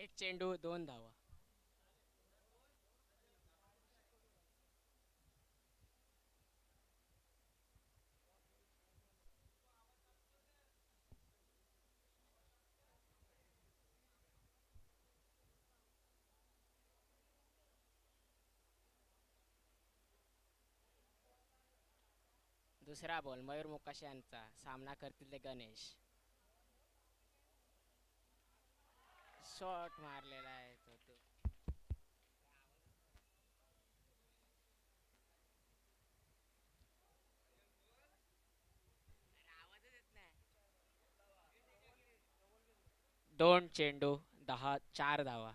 एक चेंडू 2 धावा. दुसरा बॉल मयूर मोकाशी यांचा. सामना करतील ते गणेश. शॉट मारलेला आहे तो. 2 चेंडू 4 धावा.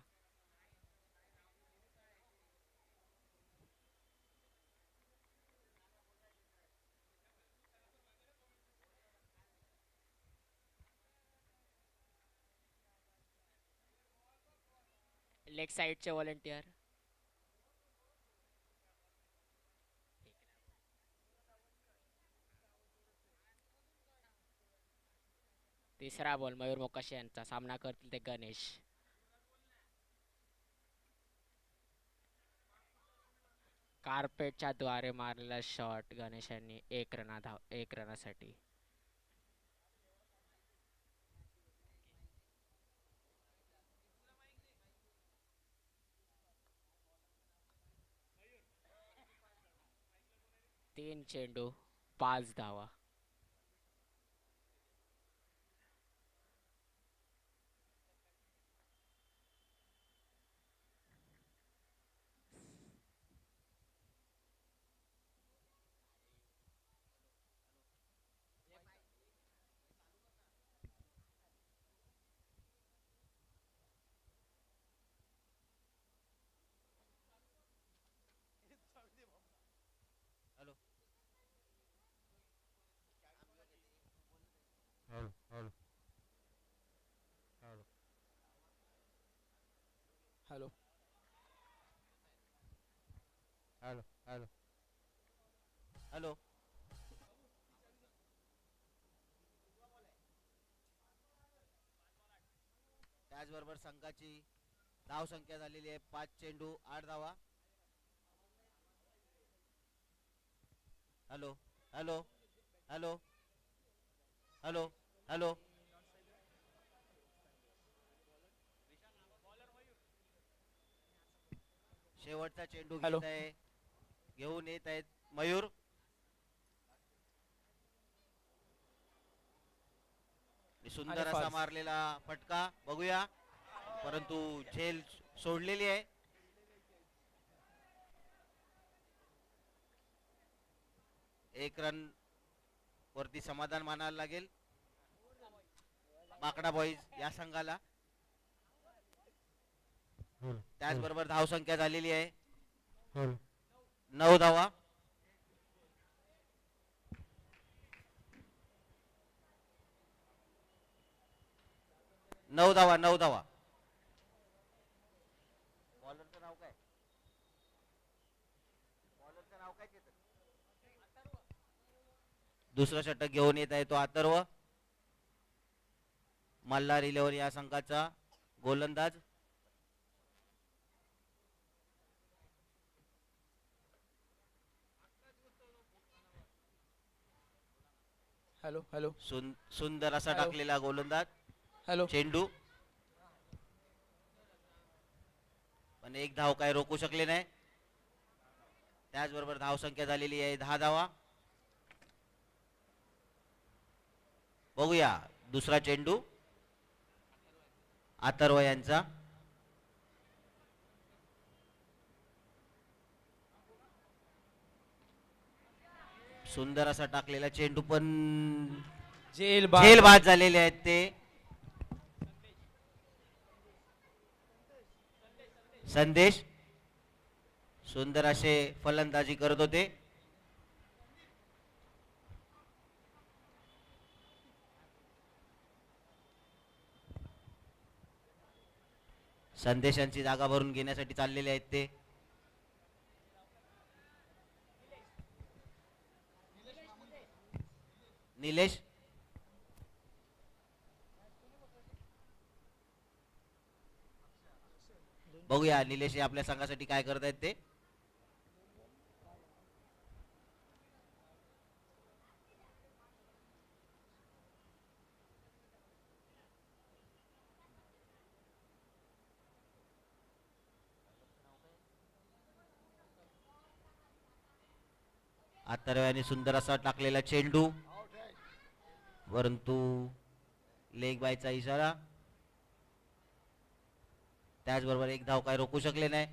लेग साईडचे व्हॉलेंटियर. तिसरा बॉल मयूर मोकाशी यांचा. सामना करतील ते गणेश. कार्पेटच्या द्वारे मारलेला शॉट गणेशांनी. 1 रनासाठी. 3 चेंडू 5 धावा. Hello hello hello hello hello. Hello hello hello. त्याचबरोबर संघाची धाव संख्या झालेली आहे 5 चेंडू 8 धावा. Hello hello hello hello hello. शेवटचा चेंडू हॅलो. घेऊन येत आहेत मयूर. आणि सुंदर असा फॉल्स. मारलेला फटका बघूया, परंतु झेल सोडलेली आहे. एक रन वरती समाधान मानायला लागेल माकडा बॉईज या संघाला. त्याचबरोबर धावसंख्या झालेली आहे 9 धावा. 9 धावा 9 धावा. बॉलरचं नाव काय? बॉलरचं नाव काय? दुसरा षटक घेऊन येत आहे तो अथर्व. मल्हार इलेव्हन या संघाचा गोलंदाज. हॅलो हॅलो सुंदर असा हॅलो टाकलेला गोलंदाज हॅलो. चेंडू, पण एक धाव काय रोखू शकले नाही. त्याचबरोबर धाव संख्या झालेली आहे 10 धावा. बघूया दुसरा चेंडू अथर्व यांचा. सुंदर असा टाकलेला चेंडू, पण जेल झेल बाद बाद. झालेले आहेत ते. संदेश सुंदर असे फलंदाजी करत होते. संदेशांची जागा भरून घेण्यासाठी चाललेले आहेत ते. निलेश बघूया निलेश हे आपल्या संघासाठी काय करत आहेत ते. आतर्व्याने सुंदर असा टाकलेला चेंडू, परंतु लेग बायचा इशारा. त्याचबरोबर एक धाव काय रोखू शकले नाही.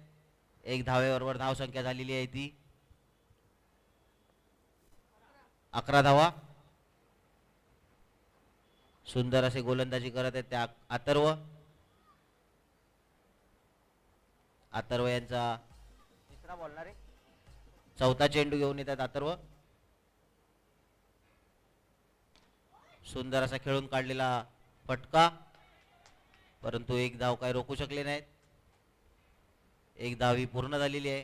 एक धावेबरोबर धाव संख्या झालेली आहे ती 11 धावा. सुंदर असे गोलंदाजी करत आहेत त्या अथर्व यांचा तिसरा बॉलणार आहे. चौथा चेंडू घेऊन येतात अथर्व. सुंदर असा खेळून काढलेला फटका, परंतु एक धाव काय रोखू शकले नाहीत. एक धाव ही पूर्ण झालेली आहे.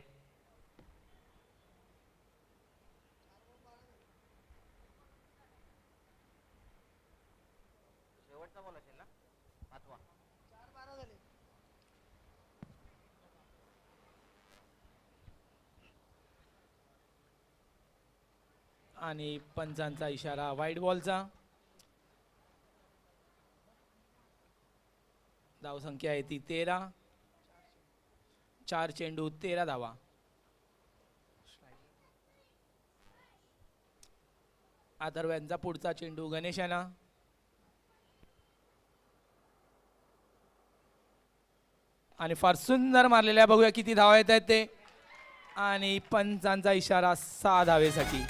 शेवटचा बॉल असेल ना, पाचवा. आणि पंचांचा इशारा वाईट बॉलचा. धावसंख्या आहे ती 13. 4 चेंडू 13 धावा. अथर्व्यांचा पुढचा चेंडू गणेशाना. आणि फार सुंदर मारलेल्या, बघूया किती धावा येत आहेत ते. आणि पंचांचा इशारा 6 धावेसाठी.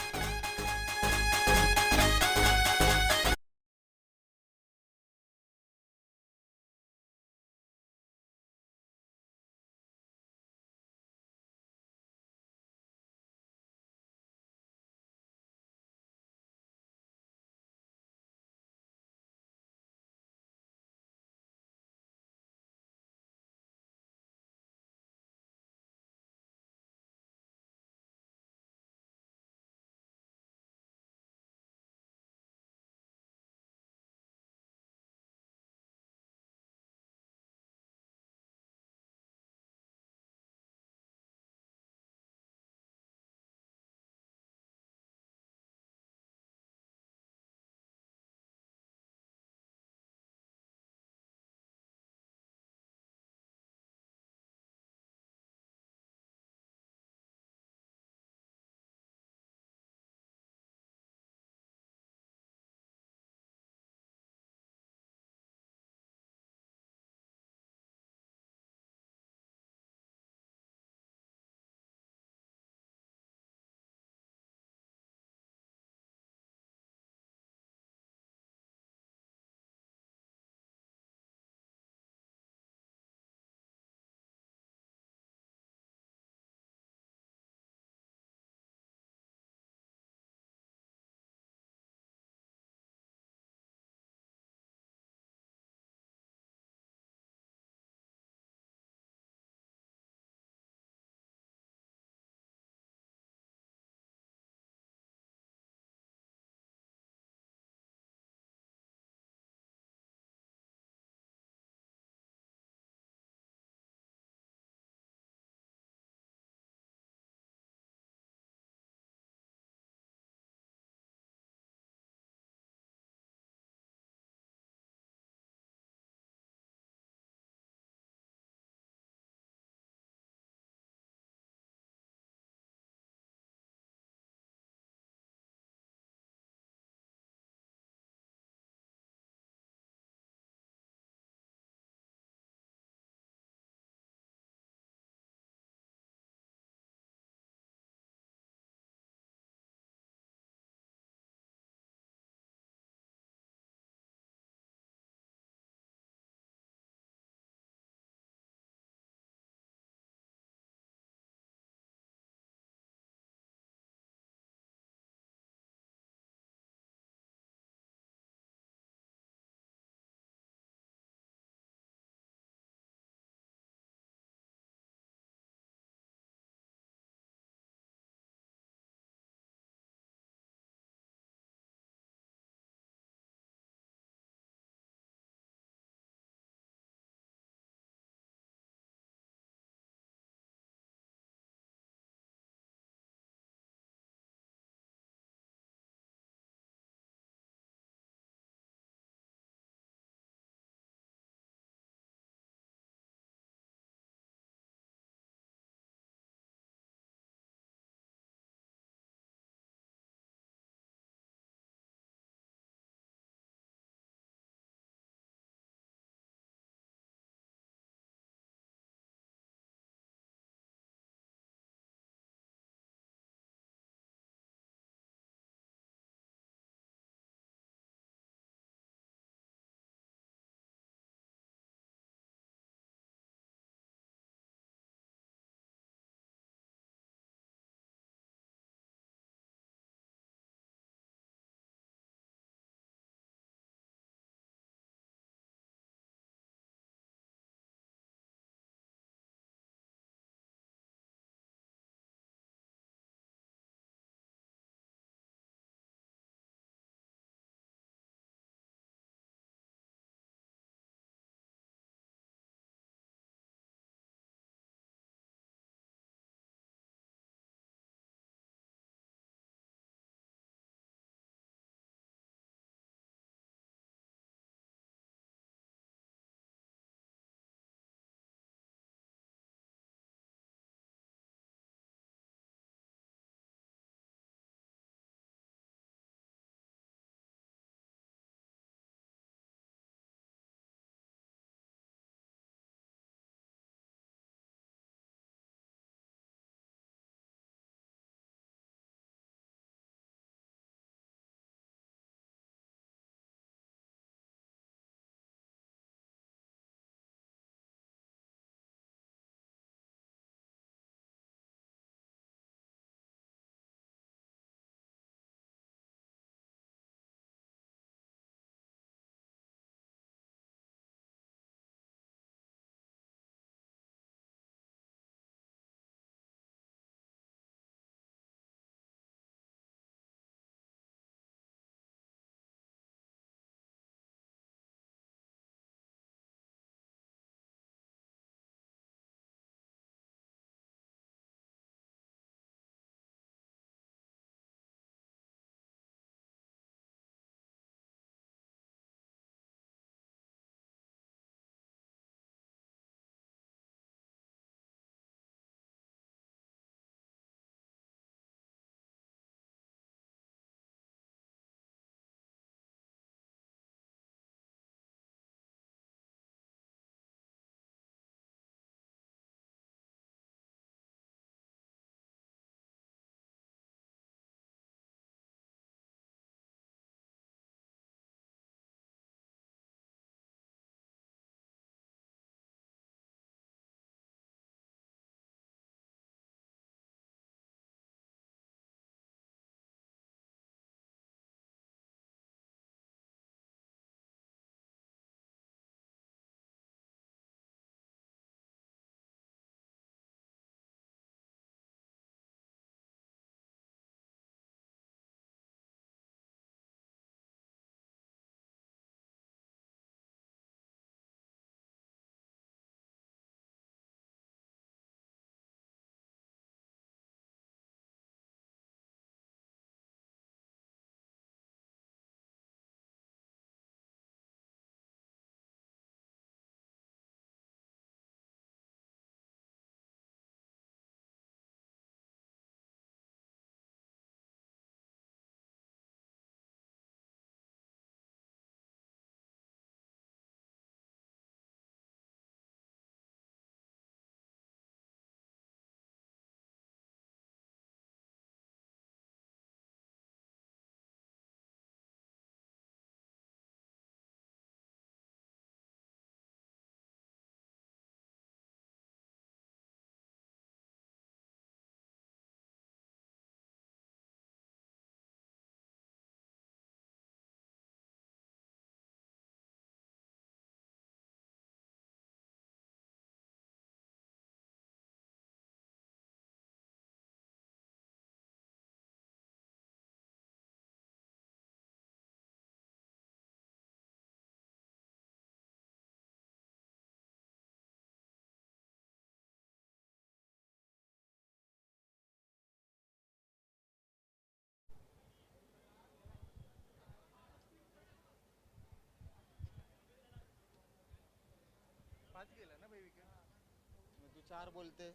तू 4 बोलते.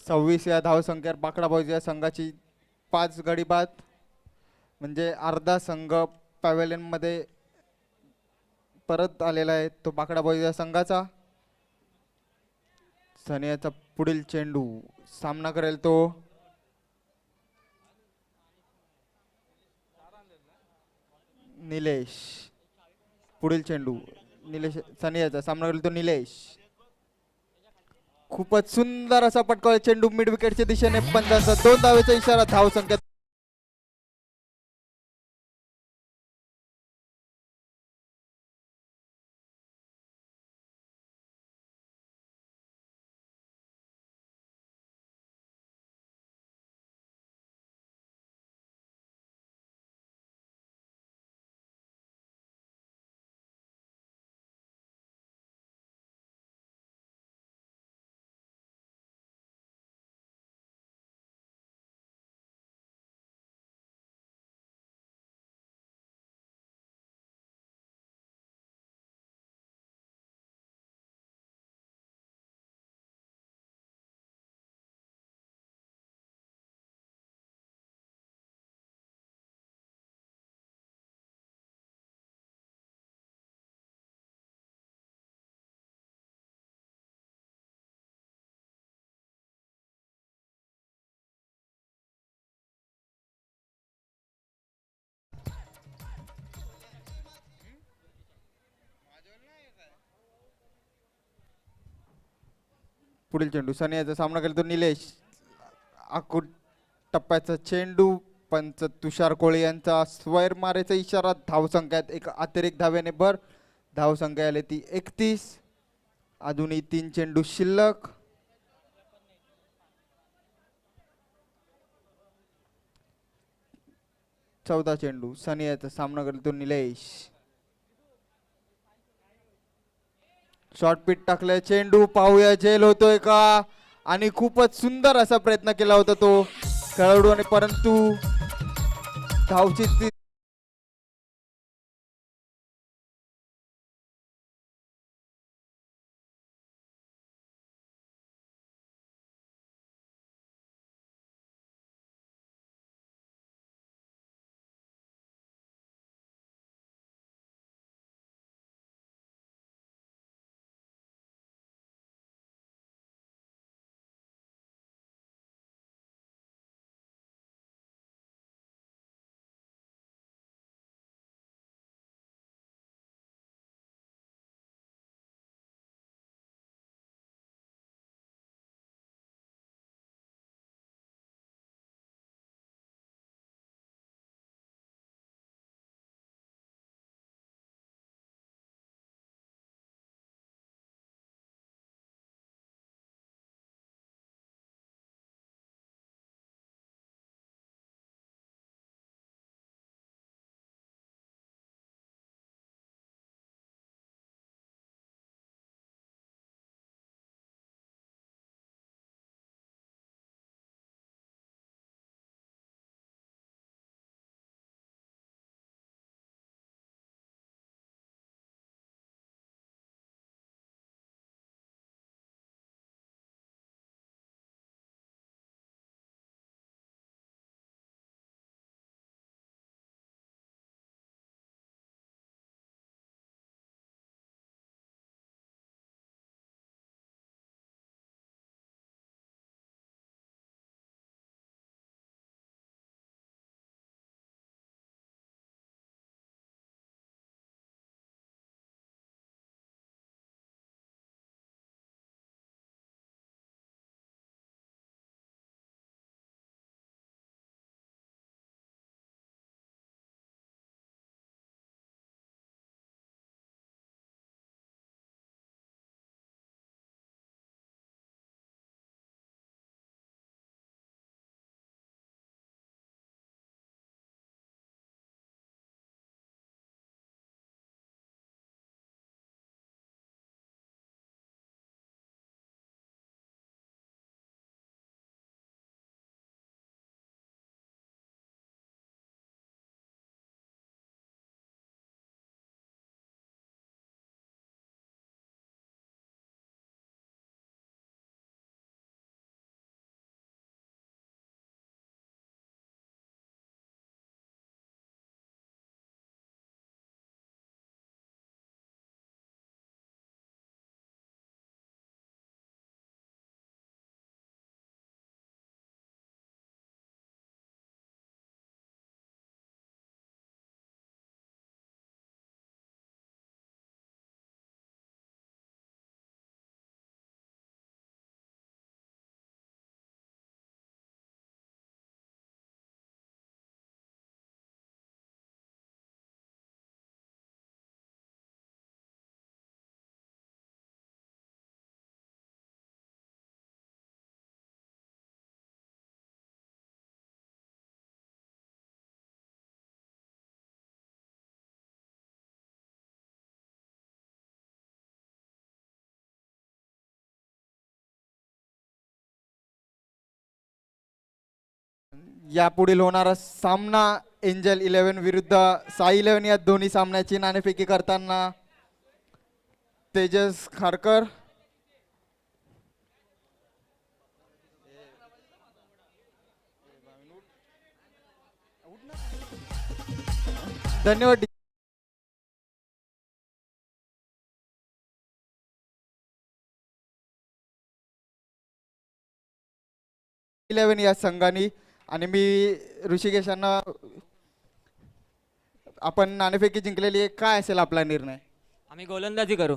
26 या धावसंख्येवर बाकडा बॉईज या संघाची 5 गडी बाद, म्हणजे अर्धा संघ पॅव्हेलियन मध्ये परत आलेला आहे तो बाकडा बॉईज या संघाचा. सनियाचा पुढील चेंडू सामना करेल तो निलेश. पुढील चेंडू निलेश सनियाचा सामना करेल तो निलेश. खूपच सुंदर असा पटकाव चेंडू मिड विकेटच्या दिशेने. पंचांचा 2 धावेचा इशारा. धावसंख्या पुढील चेंडू सनियाचा सामना केला तो निलेश. आकुट टप्प्याचा चेंडू. पंच तुषार कोळे यांचा स्वैर मारेचा इशारा. धावसंख्यात एक अतिरिक्त धावेने भर. धावसंख्या आली ती 31. अजूनही 3 चेंडू शिल्लक. चौदा चेंडू सनियाचा सामना केला तो निलेश. शॉर्ट पिट टाकलाय चेंडू. पाहूया झेल होतोय का. आणि खूपच सुंदर असा प्रयत्न केला होता तो खेळाडूने, परंतु धावची यापुढील होणारा सामना एंजल 11 विरुद्ध साई 11 या दोन्ही सामन्याची नाणेफेकी करताना तेजस खारकर, धन्यवाद. 11 या संघाने आणि मी ऋषिकेश यांना आपण नाणेफेकी जिंकलेली आहे, काय असेल आपला निर्णय आम्ही गोलंदाजी करू.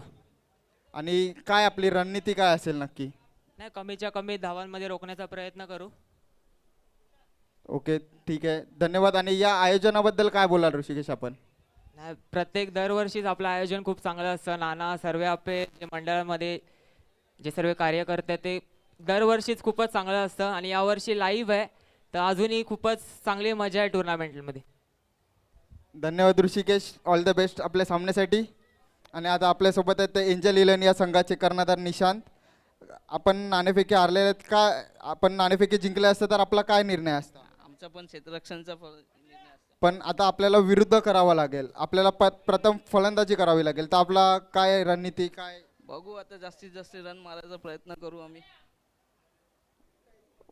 आणि काय आपली रणनीती काय असेल नक्की? नाही, कमीच्या कमी धावांमध्ये रोखण्याचा प्रयत्न करू. ओके, ठीक आहे, धन्यवाद. आणि या आयोजनाबद्दल काय बोलाल ऋषिकेश आपण? नाही, प्रत्येक दरवर्षीच आपलं आयोजन खूप चांगलं असतं. नाना सर्व आपले जे मंडळामध्ये जे सर्व कार्यकर्ते ते दरवर्षीच खूपच चांगलं असतं आणि यावर्षी लाईव्ह आहे तर अजूनही खूपच चांगली मजा आहे टुर्नामेंटमध्ये. धन्यवाद ऋषिकेश, ऑल द बेस्ट आपल्या सामन्यासाठी. आणि आता आपल्यासोबत आहेत ते एंजल 11 या संघाचे कर्णधार निशांत. आपण नाणेफेकी हारलेले आहेत का? आपण नाणेफेकी जिंकले असतं तर आपला काय निर्णय असता? आमचा पण क्षेत्ररक्षणचा निर्णय असतो. पण आता आपल्याला विरुद्ध करावं लागेल, आपल्याला प्रथम फलंदाजी करावी लागेल, तर आपला काय रणनीती काय? बघू आता, जास्तीत जास्त रन मारायचा प्रयत्न करू आम्ही.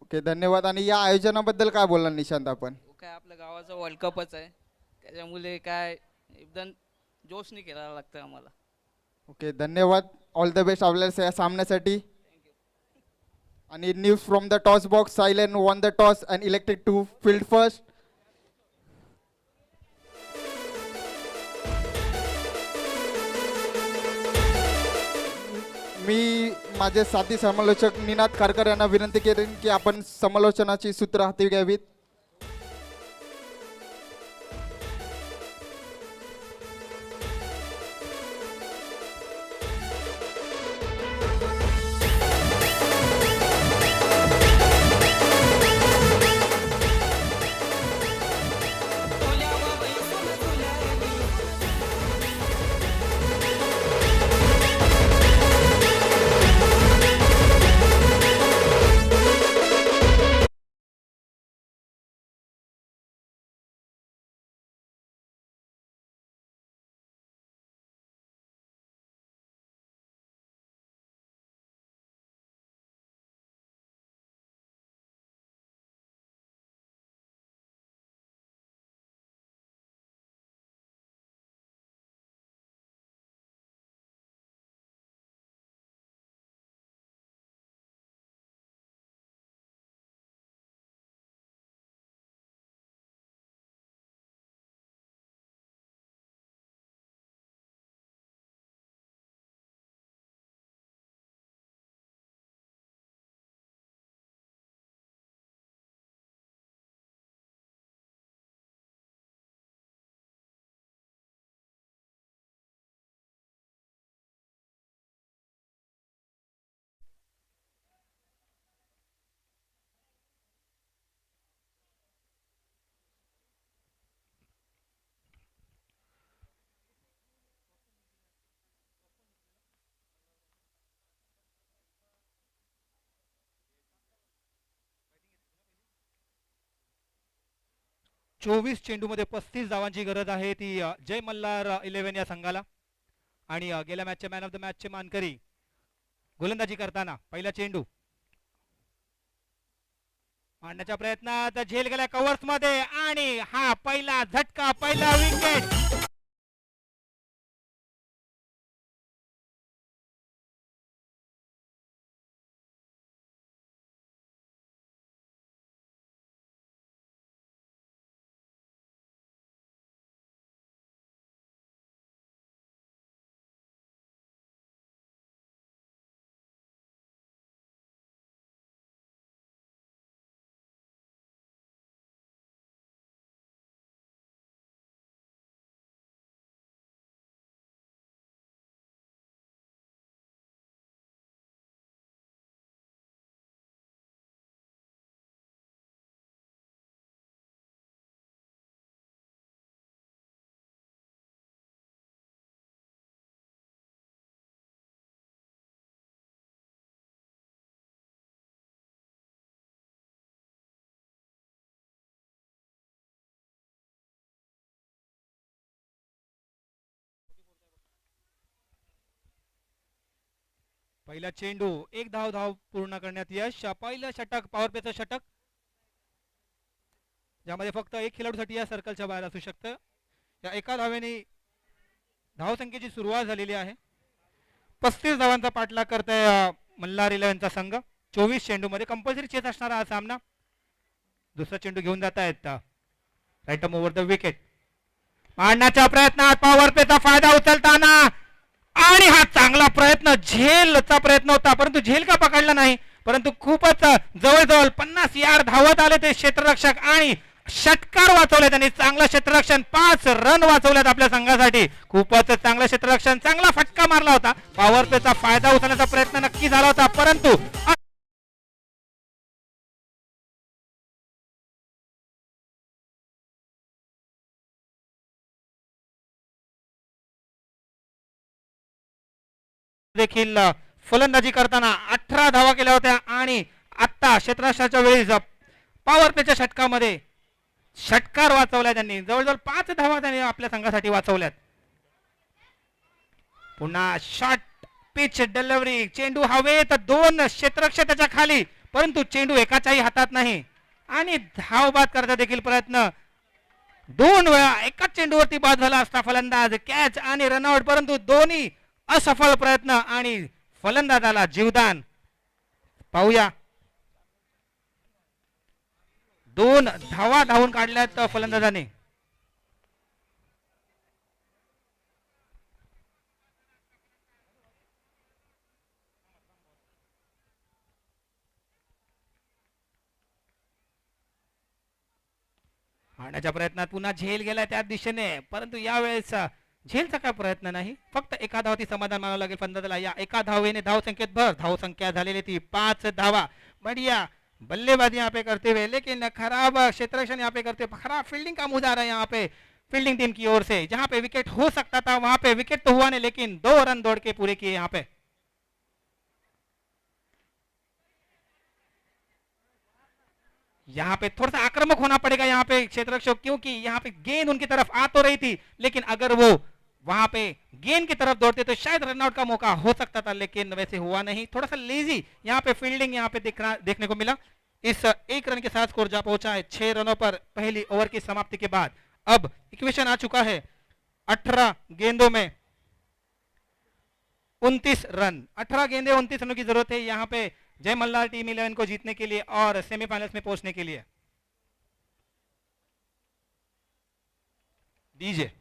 ओके, धन्यवाद. आणि या आयोजनाबद्दल काय बोलणार निशांत आपण? काय आपल्या गावाचा वर्ल्ड कपच आहे, त्याच्यामुळे काय एकदम जोशनी खेळायला लागतं आम्हाला. ओके, धन्यवाद, ऑल द बेस्ट आपल्याला या सामन्यासाठी. आणि news from the toss box, silent won the toss and elected to field first. मी माझे साथी समालोचक निनाद खारकर यांना विनंती करेन की आपण समालोचनाची सूत्र हाती घ्यावीत. चोवीस चेंडूमध्ये 35 धावांची गरज आहे ती जय मल्हार 11 या संघाला. आणि गेल्या मॅचचे मॅन ऑफ द मॅचचे मानकरी गोलंदाजी करताना पहिला चेंडू मारण्याच्या प्रयत्नात झेल गेला कव्हर्स मध्ये आणि हा पहिला झटका, पहिला विकेट. पहिला चेंडू, एक धाव पूर्ण करण्यात यश. पहिलं षटक, पॉवर प्लेचं षटक, ज्यामध्ये फक्त एक खेळाडूसाठी या सर्कलच्या बाहेर असू शकतं. या एका धावेने धावसंख्येची सुरुवात झालेली आहे. 35 धावांचा पाठलाग करतोय मल्हार 11चा संघ. 24 चेंडूमध्ये कंपल्सरी चेस असणारा हा सामना. दुसरा चेंडू घेऊन जात आहेत right arm over the wicket. मारण्याच्या प्रयत्नात पॉवर प्लेचा फायदा उचलताना, आणि हा चांगला प्रयत्न, झेलचा प्रयत्न होता परंतु झेल का पकडला नाही, परंतु खूपच जवळजवळ 50 यार्ड धावत आले ते क्षेत्ररक्षक आणि षटकार वाचवले त्यांनी. चांगलं क्षेत्ररक्षण, 5 रन वाचवल्यात आपल्या संघासाठी. खूपच चांगलं क्षेत्ररक्षण, चांगला फटका मारला होता. पॉवर प्लेचा फायदा उचलण्याचा प्रयत्न नक्की झाला होता, परंतु देखील फलंदाजी करताना 18 धावा केल्या होत्या आणि आता क्षेत्ररक्षणाच्या वेळी पॉवर प्लेच्या षटकामध्ये षटकार वाचवला त्यांनी. जवळजवळ 5 धावा त्यांनी आपल्या संघासाठी वाचवल्यात. पुन्हा शॉर्ट पिच डिलिव्हरी, चेंडू हवेत, 2 क्षेत्ररक्षक त्याच्या खाली, परंतु चेंडू एकाच्याही हातात नाही आणि धाव बाद करता देखील प्रयत्न. 2 वेळा एकाच चेंडूवरती बाद झाला असता फलंदाज, कॅच आणि रनआउट, परंतु दोन्ही असफल प्रयत्न आणि फलंदाजाला जीवदान. पाहूया, 2 धावा धावून काढल्यात फलंदाजाने. मारण्याच्या प्रयत्नात पुन्हा झेल गेला त्या दिशेने, परंतु यावेळेस झेलचा काय प्रयत्न नाही, फक्त एका धावाती समाधान मानावं लागेल फलंदाजाला. या एका धावेने धावसंख्येत भर, धावसंख्या झालेली ती 5 धावा. बढ़िया बल्लेबाजी यहाँ पे करते हुए, लेकिन खराब क्षेत्ररक्षण यहाँ पे करते, खराब फील्डिंग का मुद्दा रहा है यहाँ पे फील्डिंग टीम की ओर से. जहाँ पे विकेट हो सकता था वहां पे विकेट तो हुआ नहीं, लेकिन 2 रन दौड़ के पूरे किए यहाँ पे. यहाँ पे थोड़ा सा आक्रामक होना पड़ेगा यहाँ पे क्षेत्ररक्षक, क्योंकि यहाँ पे गेंद उनकी तरफ आ तो रही थी, लेकिन अगर वो वहां पे गेंद की तरफ दौड़ते तो शायद रनआउट का मौका हो सकता था, लेकिन वैसे हुआ नहीं. थोड़ा सा लेजी यहाँ पे फील्डिंग यहाँ पे देखने को मिला. इस 1 रन के साथ स्कोर जा पहुंचा है 6 रनों पर पहली ओवर की समाप्ति के बाद. अब इक्वेशन आ चुका है 18 गेंदों में 29 रन. 18 गेंदे 29 रनों की जरूरत है यहाँ पे जय मल्हार टीम 11 को जीतने के लिए और सेमीफाइनल्स में पहुंचने के लिए. डीजे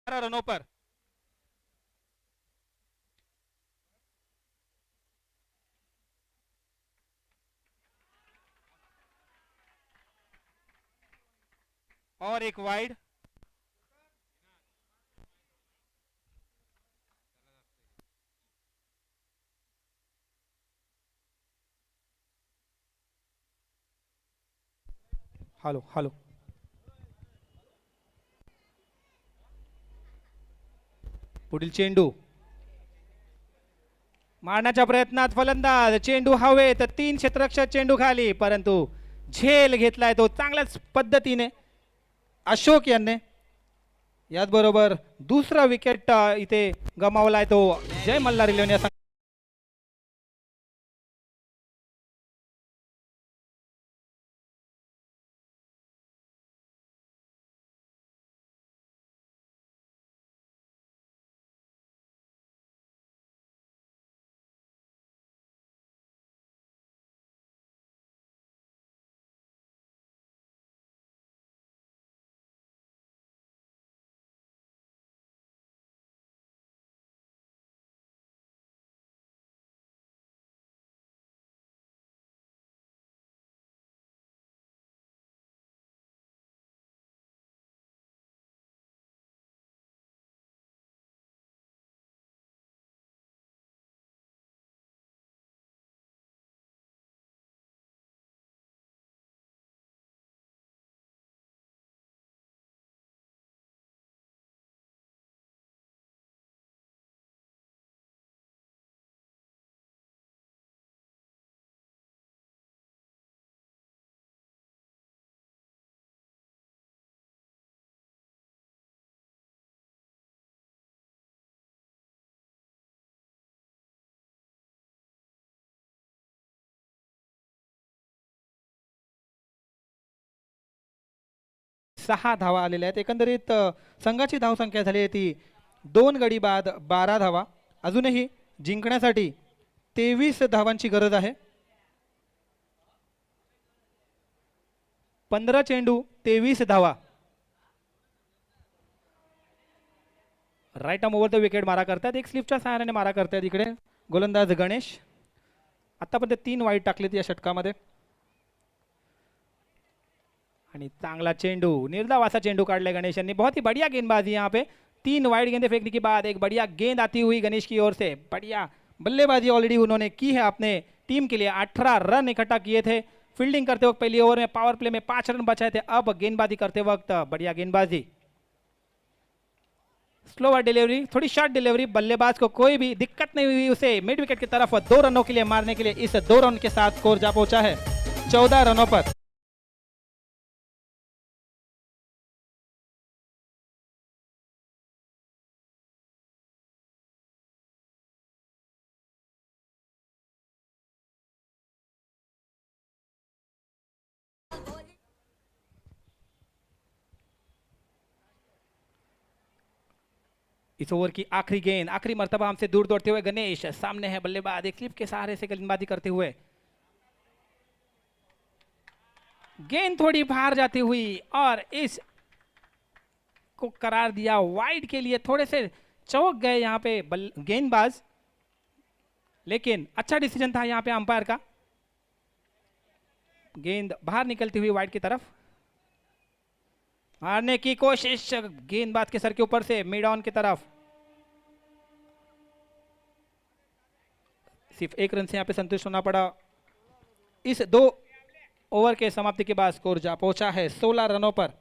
11 रनों पर। और एक वाइड। हॅलो हॅलो पुढील चेंडू मारण्याच्या प्रयत्नात फलंदाज, चेंडू हवेत, 3 क्षेत्ररक्षक चेंडू खाली, परंतु झेल घेतलाय तो चांगल्याच पद्धतीने अशोक यांनी. याचबरोबर दुसरा विकेट इथे गमावलाय तो जय मल्हार 11 या संघ- सहा धावा आलेल्या आहेत. एकंदरीत संघाची धावसंख्या झाली आहे ती 2 गडी बाद 12 धावा. अजूनही जिंकण्यासाठी 23 धावांची गरज आहे. 15 चेंडू 23 धावा. Right arm over the wicket मारा करतात. एक स्लिपच्या सहाय्याने मारा करतात इकडे गोलंदाज गणेश. आतापर्यंत 3 वाईट टाकलेत या षटकामध्ये. आणि चांगला चेंडू, निर्धाव असा चेंडू काढला गणेश यांनी. बहुत ही बढ़िया गेंदबाजी यहाँ पे. 3 वाइड गेंदे फेंकने के बाद एक बढ़िया गेंद आती हुई गणेश की ओर से. बढ़िया बल्लेबाजी ऑलरेडी उन्होंने की है अपने टीम के लिए. 18 रन इकट्ठा किए थे फील्डिंग करते वक्त पहली ओवर में. पावर प्ले में 5 रन बचाए थे. अब गेंदबाजी करते वक्त बढ़िया गेंदबाजी. स्लोवर डिलीवरी, थोड़ी शॉर्ट डिलीवरी. बल्लेबाज को कोई भी दिक्कत नहीं हुई उसे मिड विकेट की तरफ 2 रनों के लिए मारने के लिए. इस 2 रन के साथ स्कोर जा पहुंचा है 14 रनों पर. इस ओवर की आखिरी गेंद, आखिरी मर्तबा हमसे दूर दौड़ते हुए गणेश. सामने है बल्लेबाज, एक स्लिप के सहारे से गेंदबाजी करते हुए. गेंद थोड़ी बाहर जाती हुई और इस को करार दिया वाइड के लिए. थोड़े से चौक गए यहाँ पे गेंदबाज, लेकिन अच्छा डिसीजन था यहाँ पे अंपायर का. गेंद बाहर निकलती हुई वाइड की तरफ. मारने की कोशिश गेंदबाज के सर के ऊपर से मिड ऑन की तरफ. सिर्फ 1 रन से यहाँ पे संतुष्ट होना पड़ा. इस 2 ओवर के समाप्ति के बाद स्कोर जा पहुंचा है 16 रनों पर.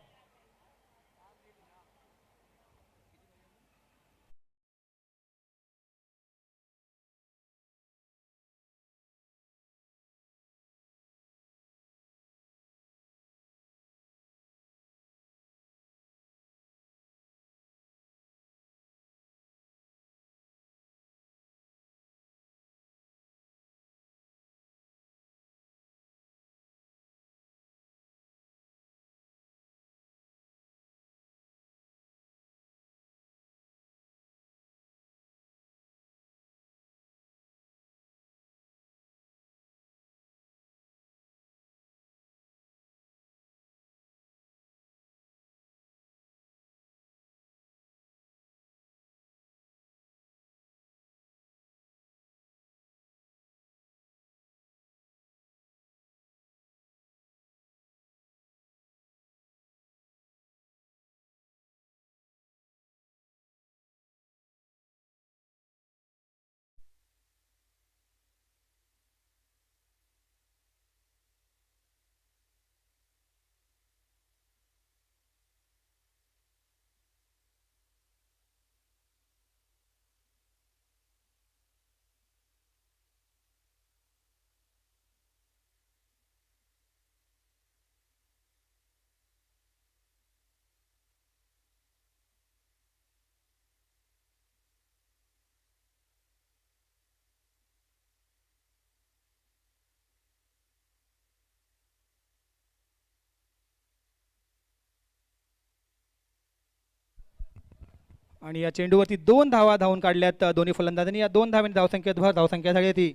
आणि या चेंडूवरती 2 धावा धावून काढल्यात दोन्ही फलंदाजांनी. या 2 धावांनी धावसंख्येत भर. धावसंख्या झाली ती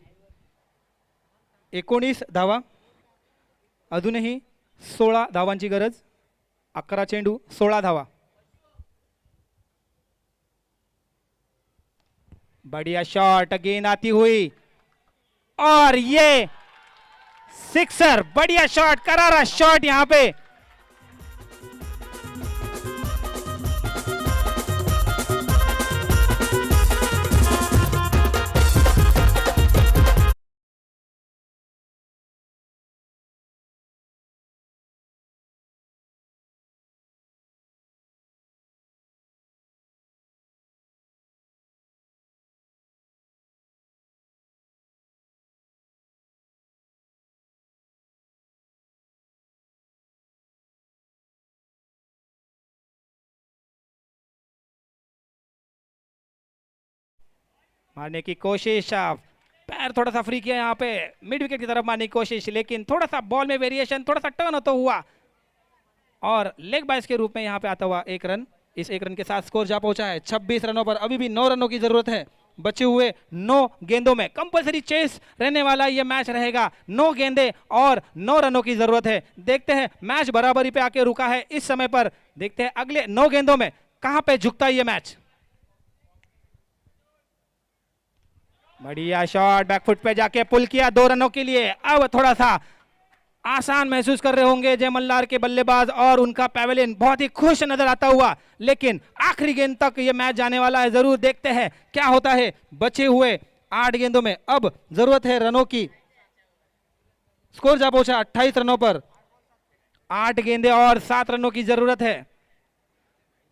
19 धावा. अजूनही 16 धावांची गरज. 11 चेंडू 16 धावा. बढ़िया शॉट, गेंद आती हुई और ये सिक्सर. बढ़िया शॉट, करारा शॉट यहाँ पे. मारने की कोशिश, पैर थोड़ा सा फ्री किया यहाँ पे, मिड विकेट की तरफ मारने की कोशिश, लेकिन थोड़ा सा बॉल में वेरिएशन, थोड़ा सा टर्न होता हुआ और लेग बाइस के रूप में यहाँ पे आता हुआ 1 रन. इस 1 रन के साथ स्कोर जा पहुंचा है 26 रनों पर. अभी भी 9 रनों की जरूरत है बचे हुए 9 गेंदों में. कंपलसरी चेस रहने वाला ये मैच रहेगा. 9 गेंदे और 9 रनों की जरूरत है. देखते हैं, मैच बराबरी पे आके रुका है इस समय पर. देखते हैं अगले 9 गेंदों में कहां पे झुकता है ये मैच. बढ़िया शॉट, बैकफुट पे जाके पुल किया 2 रनों के लिए. अब थोड़ा सा आसान महसूस कर रहे होंगे जय मल्हार के बल्लेबाज और उनका पैवेलियन बहुत ही खुश नजर आता हुआ. लेकिन आखिरी गेंद तक ये मैच जाने वाला है. जरूर देखते हैं क्या होता है बचे हुए 8 गेंदों में. अब जरूरत है रनों की. स्कोर जा पहुंचा 28 रनों पर. 8 गेंदे और 7 रनों की जरूरत है.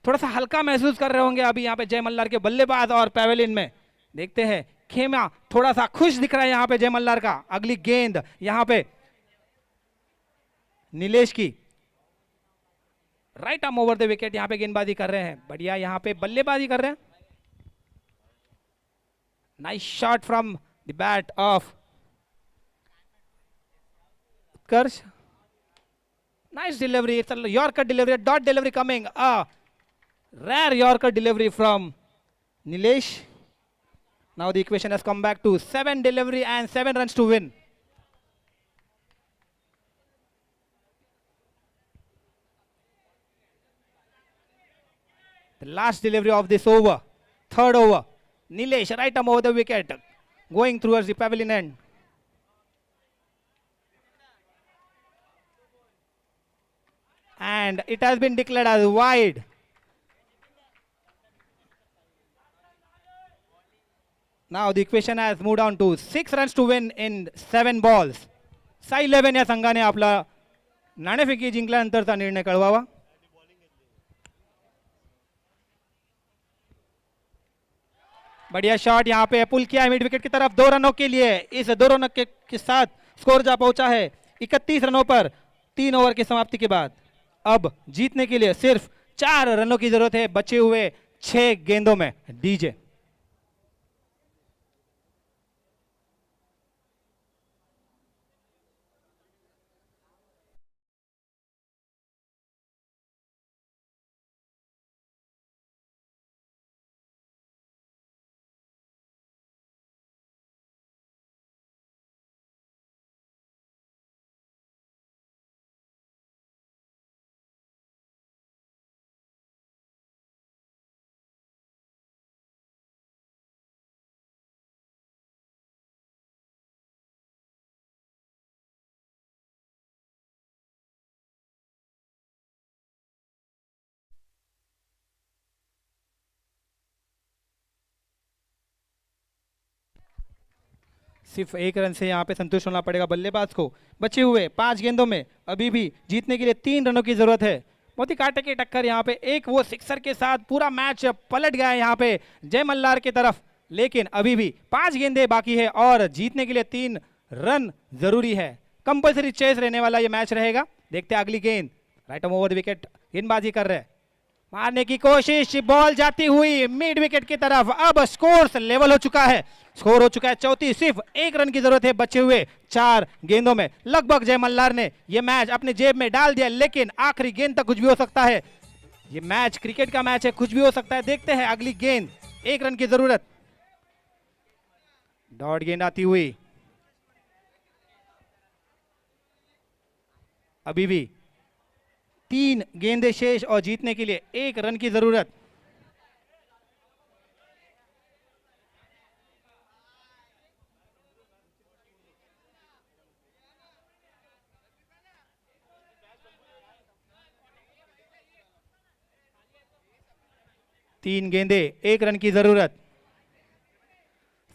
थोड़ा सा हल्का महसूस कर रहे होंगे अभी यहाँ पे जय मल्हार के बल्लेबाज और पैवेलियन में. देखते हैं, खेमा थोड़ा सा खुश दिख रहा है यहाँ पे जय मल्हार का. अगली गेंद यहाँ पे नीलेश की, right arm over the wicket. यहाँ पे गेंदबाजी कर रहे हैं. बढ़िया यहाँ पे बल्लेबाजी कर रहे हैं. Nice shot from the bat of Utkarsh. Nice delivery, yorker delivery, dot delivery coming. Rare Yorker delivery from Nilesh. Now the equation has come back to 7 delivery and 7 runs to win. The last delivery of this over, 3rd over. Nilesh right arm over the wicket, going towards the pavilion end. And it has been declared as wide. Now the equation has moved on to 6 runs to win in 7 balls. Sai 11 या संघाने आपला नाणेफेकी जिंकल्यानंतरचा निर्णय कळवावा. बढ़िया shot यहाँ पे पुल KIA है mid wicket की तरफ 2 रनों के लिए. इस 2 रनों के साथ स्कोर जा पहुंचा है 31 रनों पर 3 ओवर की समाप्ति के बाद. अब जीतने के लिए सिर्फ 4 रनों की जरूरत है बचे हुए 6 गेंदों में. डीजे सिर्फ 1 रन से यहाँ पे संतुष्ट होना पड़ेगा बल्लेबाज को. बचे हुए 5 गेंदों में अभी भी जीतने के लिए 3 रनों की जरूरत है. बहुत ही कांटे की टक्कर यहाँ पे. एक वो सिक्सर के साथ पूरा मैच पलट गया है यहाँ पे जय मल्हार की तरफ. लेकिन अभी भी 5 गेंदे बाकी है और जीतने के लिए 3 रन जरूरी है. कंपल्सरी चेस रहने वाला ये मैच रहेगा. देखते हैं अगली गेंद. राइट ओवर द विकेट गेंदबाजी कर रहे हैं. मारने की कोशिश, बॉल जाती हुई मिड विकेट की तरफ. अब स्कोर लेवल हो चुका है. स्कोर हो चुका है 34. सिर्फ 1 रन की जरूरत है बचे हुए 4 गेंदों में. लगभग जय मल्हार ने यह मैच अपने जेब में डाल दिया. लेकिन आखिरी गेंद तक कुछ भी हो सकता है. ये मैच क्रिकेट का मैच है, कुछ भी हो सकता है। देखते हैं अगली गेंद, 1 रन की जरूरत। डॉट गेंद आती हुई, अभी भी 3 गेंदें शेष और जीतने के लिए 1 रन की जरूरत। तीन गेंदे, 1 रन की जरूरत।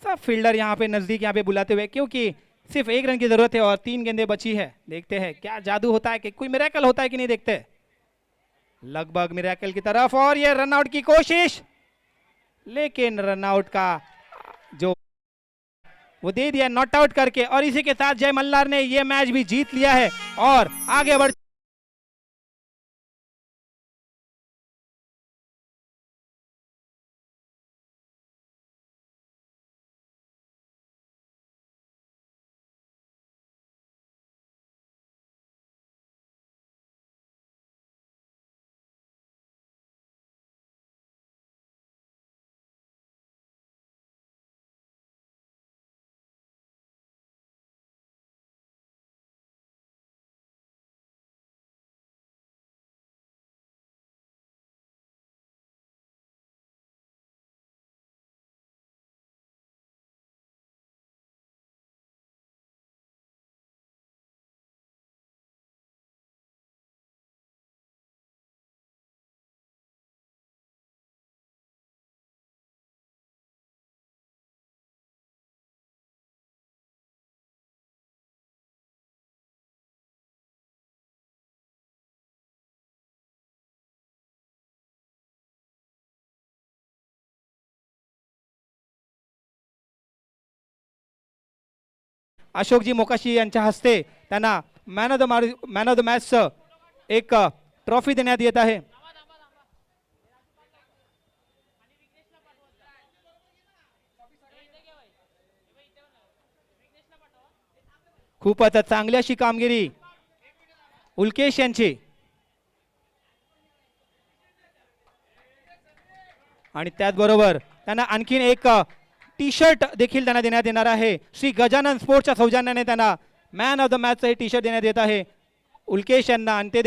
सब फील्डर यहाँ पे नजदीक यहाँ पे बुलाते हुए, क्योंकि सिर्फ 1 रन की जरूरत है और 3 गेंदें बची है। देखते हैं क्या जादू होता है, कि कोई मिरेकल होता है कि नहीं, देखते। लगभग मिरेकल की तरफ, और ये रन आउट की कोशिश, लेकिन रन आउट का जो वो दे दिया नॉट आउट करके, और इसी के साथ जय मल्हार ने ये मैच भी जीत लिया है और आगे बढ़। अशोकजी मोकाशी यांच्या हस्ते त्यांना मॅन ऑफ द मॅच एक ट्रॉफी देण्यात येत आहे। खूपच चांगली अशी कामगिरी उल्केश यांची, आणि त्याचबरोबर त्यांना आणखीन एक टी शर्ट देखील त्यांना देण्यात येणार आहे। श्री गजानन स्पोर्ट्सच्या सौजन्याने त्यांना मॅन ऑफ द मॅचचं हे टी शर्ट देण्यात येत आहे उल्केश यांना, आणि ते